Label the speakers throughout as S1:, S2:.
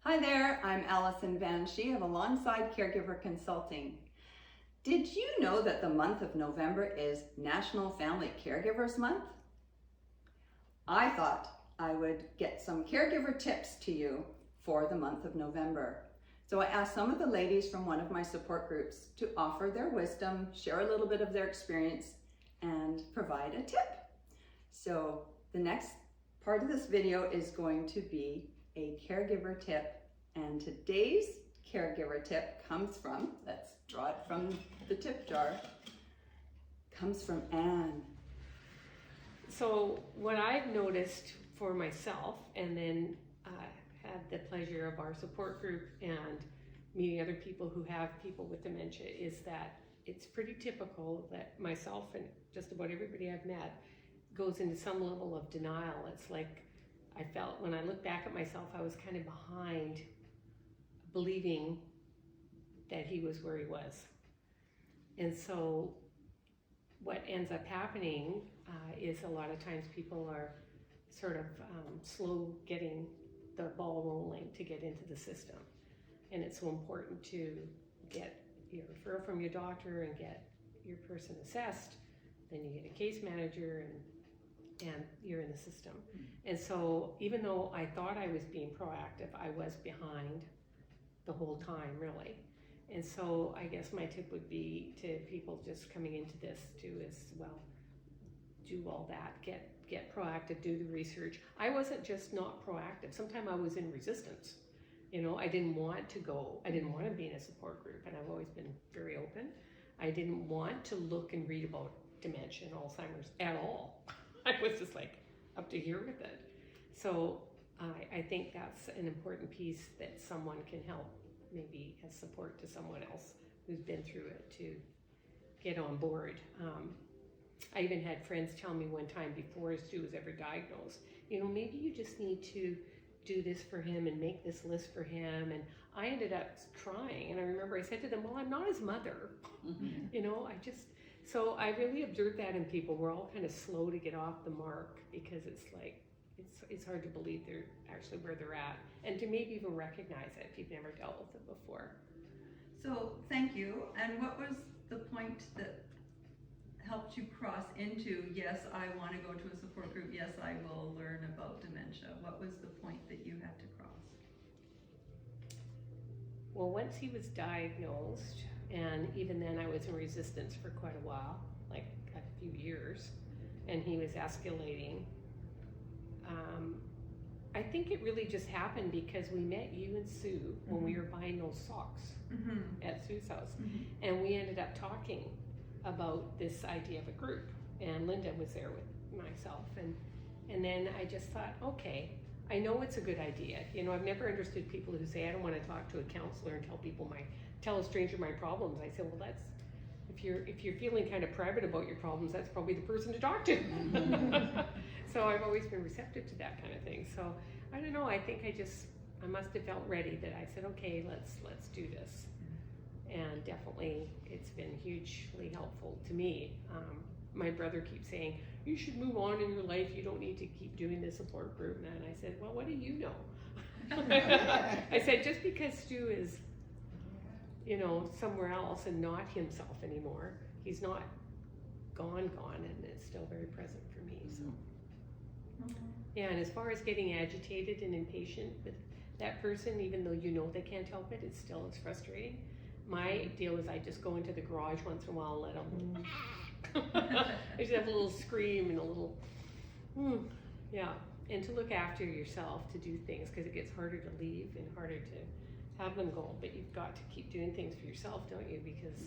S1: Hi there, I'm Allison Van Schie of Alongside Caregiver Consulting. Did you know that the month of November is National Family Caregivers Month? I thought I would get some caregiver tips to you for the month of November. So I asked some of the ladies from one of my support groups to offer their wisdom, share a little bit of their experience, and provide a tip. So the next part of this video is going to be a caregiver tip. And today's caregiver tip comes from, let's draw it from the tip jar, comes from Anne.
S2: So what I've noticed for myself, and then had the pleasure of our support group and meeting other people who have people with dementia, is that it's pretty typical that myself and just about everybody I've met goes into some level of denial. It's like I felt when I look back at myself, I was kind of behind believing that he was where he was. And so what ends up happening is a lot of times people are sort of slow getting the ball rolling to get into the system. And it's so important to get your referral from your doctor and get your person assessed. Then you get a case manager and you're in the system. And so even though I thought I was being proactive, I was behind the whole time, really. And so I guess my tip would be to people just coming into this too is, well, do all that, get proactive, do the research. I wasn't just not proactive. Sometimes I was in resistance. You know, I didn't want to go, I didn't want to be in a support group, and I've always been very open. I didn't want to look and read about dementia and Alzheimer's at all. I was just like up to here with it. So I think that's an important piece that someone can help, maybe as support to someone else who's been through it, to get on board. I even had friends tell me one time before Stu was ever diagnosed, you know, maybe you just need to do this for him and make this list for him. And I ended up trying, and I remember I said to them, well, I'm not his mother. You know, so I really observed that in people. We're all kind of slow to get off the mark because it's like, it's hard to believe they're actually where they're at, and to maybe even recognize it if you've never dealt with it before.
S1: So thank you. And what was the point that helped you cross into, yes, I want to go to a support group, yes, I will learn about dementia? What was the point that you had to cross?
S2: Well, once he was diagnosed, and even then I was in resistance for quite a while, like a few years, and he was escalating. I think it really just happened because we met you and Sue when we were buying those socks at Sue's house. And we ended up talking about this idea of a group, and Linda was there with myself, and then I just thought, okay, I know it's a good idea. You know, I've never understood people who say, I don't want to talk to a counselor and tell a stranger my problems. I said, well, that's, if you're feeling kind of private about your problems, that's probably the person to talk to. So I've always been receptive to that kind of thing. So I don't know, I think I must have felt ready that I said, okay, let's do this. And definitely it's been hugely helpful to me. My brother keeps saying, you should move on in your life, you don't need to keep doing this support group. And I said, well, what do you know? I said, just because Stu is, you know, somewhere else and not himself anymore, he's not gone, and it's still very present for me. So yeah, and as far as getting agitated and impatient with that person, even though you know they can't help it, it's frustrating. My deal is I just go into the garage once in a while and let them I just have a little scream and a little yeah, and to look after yourself, to do things, because it gets harder to leave and harder to have them go, but you've got to keep doing things for yourself, don't you? Because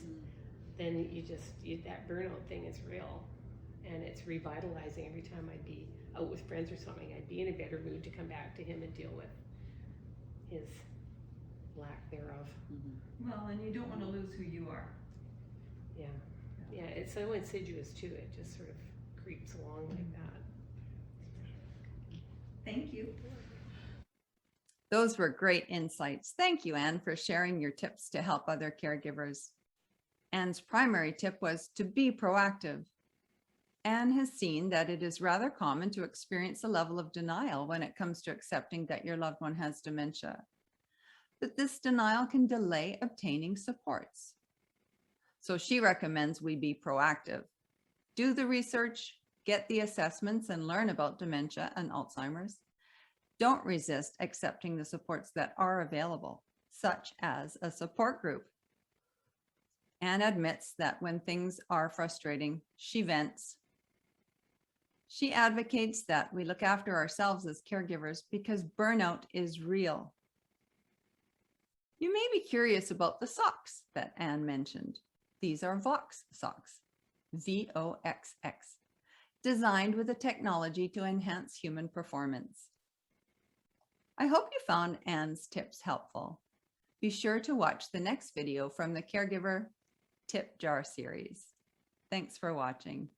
S2: then that burnout thing is real, and it's revitalizing. Every time I'd be out with friends or something, I'd be in a better mood to come back to him and deal with his lack thereof.
S1: Well, and you don't want to lose who you are.
S2: Yeah, it's so insidious too. It just sort of creeps along like that.
S1: Thank you. Those were great insights. Thank you, Anne, for sharing your tips to help other caregivers. Anne's primary tip was to be proactive. Anne has seen that it is rather common to experience a level of denial when it comes to accepting that your loved one has dementia. that this denial can delay obtaining supports. So she recommends we be proactive, do the research, get the assessments, and learn about dementia and Alzheimer's. Don't resist accepting the supports that are available, such as a support group. Anne admits that when things are frustrating, she vents. She advocates that we look after ourselves as caregivers because burnout is real. You may be curious about the socks that Anne mentioned. These are Vox socks, VOXX, designed with a technology to enhance human performance. I hope you found Anne's tips helpful. Be sure to watch the next video from the Caregiver Tip Jar series. Thanks for watching.